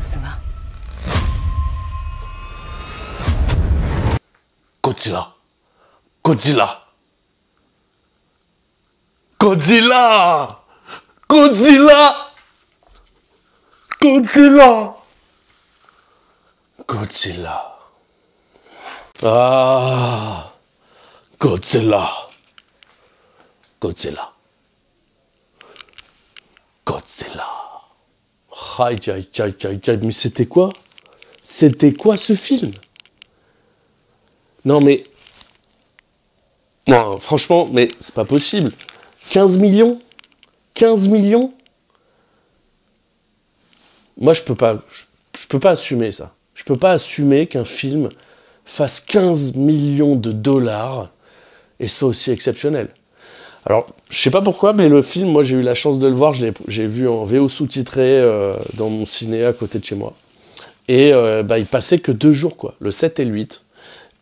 cela? Godzilla. Godzilla. Godzilla. Godzilla. Godzilla. Godzilla. Ah. Godzilla. Godzilla. Godzilla. Aïe, aïe, aïe, aïe, aïe, mais c'était quoi? C'était quoi ce film? Non, mais... Non, franchement, mais c'est pas possible. 15 millions? 15 millions? Moi, je peux pas assumer ça. Je peux pas assumer qu'un film fasse 15 millions de dollars et soit aussi exceptionnel. Alors, je sais pas pourquoi, mais le film, moi, j'ai eu la chance de le voir. J'ai vu en VO sous-titré dans mon ciné à côté de chez moi. Et il passait que 2 jours, quoi. Le 7 et le 8.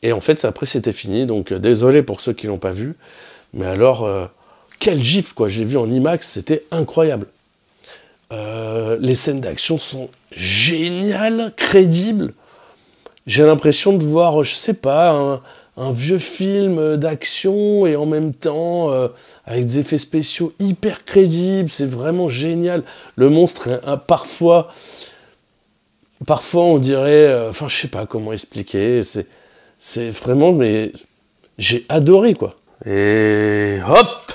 Et en fait, après, c'était fini. Donc, désolé pour ceux qui l'ont pas vu. Mais alors, quel gif, quoi. Je l'ai vu en IMAX, c'était incroyable. Les scènes d'action sont géniales, crédibles. J'ai l'impression de voir, je sais pas, un vieux film d'action et en même temps avec des effets spéciaux hyper crédibles. C'est vraiment génial. Le monstre est parfois on dirait, enfin je sais pas comment expliquer. C'est vraiment, mais j'ai adoré quoi. Et hop,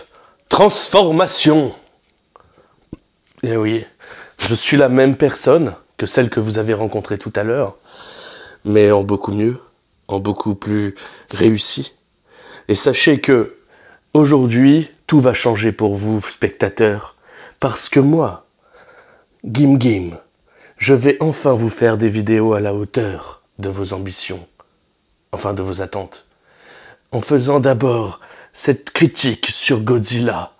transformation. Et oui, je suis la même personne que celle que vous avez rencontrée tout à l'heure, mais en beaucoup mieux, en beaucoup plus réussi. Et sachez que aujourd'hui, tout va changer pour vous, spectateurs, parce que moi, Gim Gim, je vais enfin vous faire des vidéos à la hauteur de vos ambitions, enfin de vos attentes. En faisant d'abord cette critique sur Godzilla,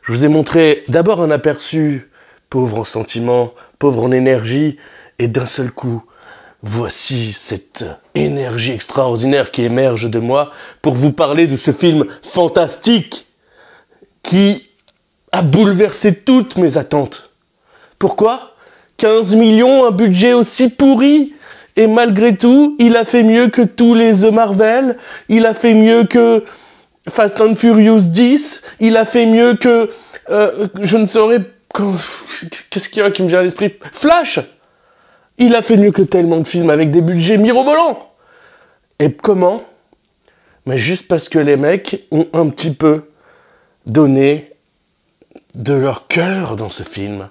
je vous ai montré d'abord un aperçu, pauvre en sentiments, pauvre en énergie, et d'un seul coup, voici cette énergie extraordinaire qui émerge de moi pour vous parler de ce film fantastique qui a bouleversé toutes mes attentes. Pourquoi ? 15 millions, un budget aussi pourri, et malgré tout, il a fait mieux que tous les The Marvel, il a fait mieux que Fast and Furious 10, il a fait mieux que... je ne saurais... Qu'est-ce qu'il y a qui me vient à l'esprit ? Flash ! Il a fait mieux que tellement de films avec des budgets mirobolants. Et comment ? Mais juste parce que les mecs ont un petit peu donné de leur cœur dans ce film,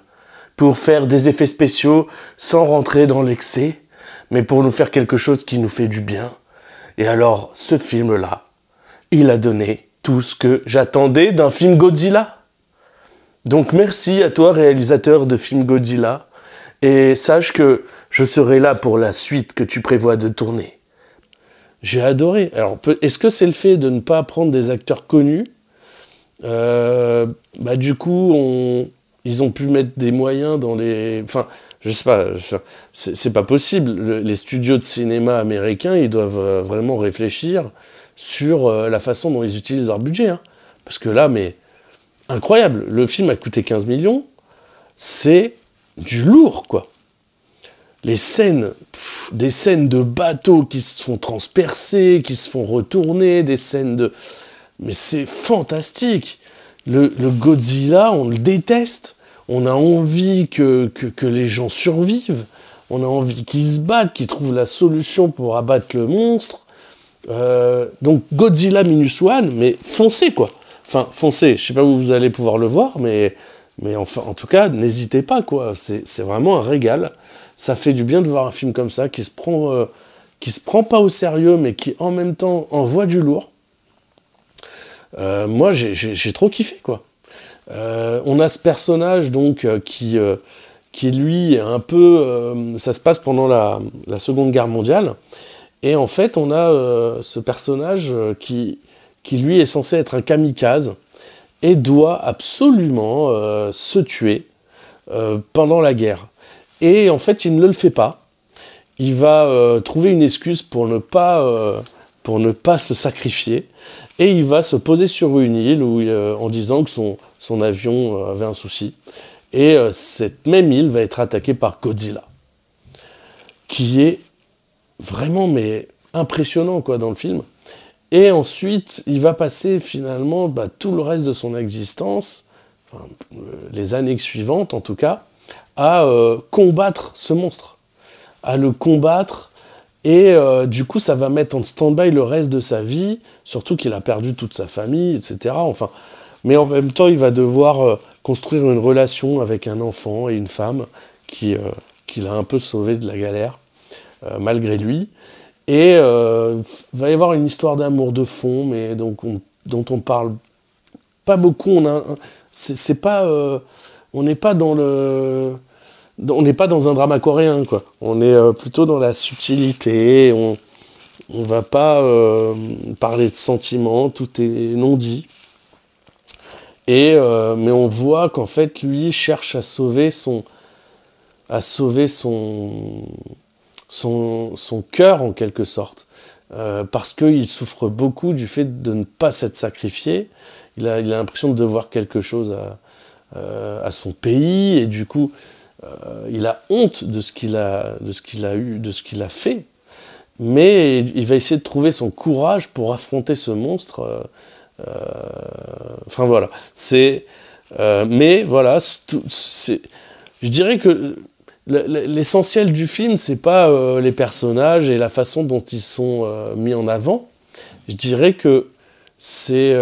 pour faire des effets spéciaux sans rentrer dans l'excès, mais pour nous faire quelque chose qui nous fait du bien. Et alors, ce film-là, il a donné tout ce que j'attendais d'un film Godzilla. Donc merci à toi, réalisateur de film Godzilla, et sache que je serai là pour la suite que tu prévois de tourner. J'ai adoré. Alors, est-ce que c'est le fait de ne pas prendre des acteurs connus ? Du coup, ils ont pu mettre des moyens dans les... Enfin, je sais pas, c'est pas possible. Les studios de cinéma américains, ils doivent vraiment réfléchir sur la façon dont ils utilisent leur budget. Hein. Parce que là, mais... Incroyable. Le film a coûté 15 millions. C'est du lourd, quoi. Les scènes, des scènes de bateaux qui se font transpercer, qui se font retourner, des scènes de... Mais c'est fantastique. Le Godzilla, on le déteste. On a envie que les gens survivent. On a envie qu'ils se battent, qu'ils trouvent la solution pour abattre le monstre. Donc Godzilla Minus One, mais foncez, quoi. Enfin, foncez. Je sais pas où vous allez pouvoir le voir, mais enfin, en tout cas, n'hésitez pas, quoi. C'est vraiment un régal. Ça fait du bien de voir un film comme ça, qui se prend pas au sérieux, mais qui, en même temps, envoie du lourd. Moi, j'ai trop kiffé, quoi. On a ce personnage, donc, qui lui, est un peu... ça se passe pendant la Seconde Guerre mondiale. Et en fait, on a ce personnage qui, lui, est censé être un kamikaze et doit absolument se tuer pendant la guerre. Et en fait, il ne le fait pas. Il va trouver une excuse pour ne pas se sacrifier. Et il va se poser sur une île en disant que son avion avait un souci. Et cette même île va être attaquée par Godzilla. qui est vraiment mais impressionnant quoi dans le film. Et ensuite, il va passer finalement tout le reste de son existence, enfin, les années suivantes en tout cas, à combattre ce monstre, à le combattre. Et du coup, ça va mettre en stand-by le reste de sa vie, surtout qu'il a perdu toute sa famille, etc. Enfin, mais en même temps, il va devoir construire une relation avec un enfant et une femme qu'il a un peu sauvé de la galère, malgré lui. Et va y avoir une histoire d'amour de fond, mais donc dont on parle pas beaucoup. C'est pas, on n'est pas dans le, on n'est pas dans un drama coréen, quoi. On est plutôt dans la subtilité. On va pas parler de sentiments, tout est non dit. Et mais on voit qu'en fait, lui cherche à sauver son cœur en quelque sorte, parce qu'il souffre beaucoup du fait de ne pas s'être sacrifié. Il a l'impression de devoir quelque chose à son pays, et du coup, il a honte de ce qu'il a eu, de ce qu'il a fait. Mais il va essayer de trouver son courage pour affronter ce monstre. Enfin voilà, mais voilà, je dirais que l'essentiel du film, c'est pas les personnages et la façon dont ils sont mis en avant. Je dirais que c'est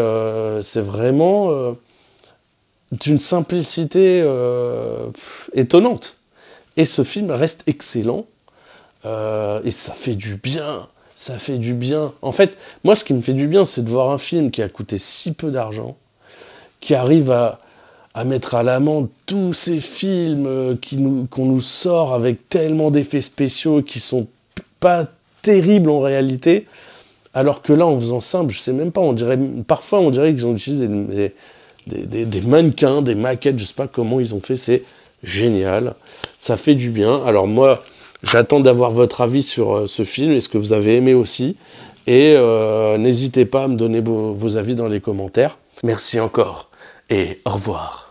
vraiment d'une simplicité étonnante. Et ce film reste excellent. Et ça fait du bien. Ça fait du bien. En fait, moi, ce qui me fait du bien, c'est de voir un film qui a coûté si peu d'argent, qui arrive à mettre à l'amende tous ces films qu'on nous sort avec tellement d'effets spéciaux qui sont pas terribles en réalité, alors que là, en faisant simple, je sais même pas, parfois on dirait qu'ils ont utilisé des mannequins, des maquettes, je sais pas comment ils ont fait, c'est génial, ça fait du bien. Alors moi, j'attends d'avoir votre avis sur ce film, est-ce que vous avez aimé aussi, et n'hésitez pas à me donner vos avis dans les commentaires. Merci encore, et au revoir.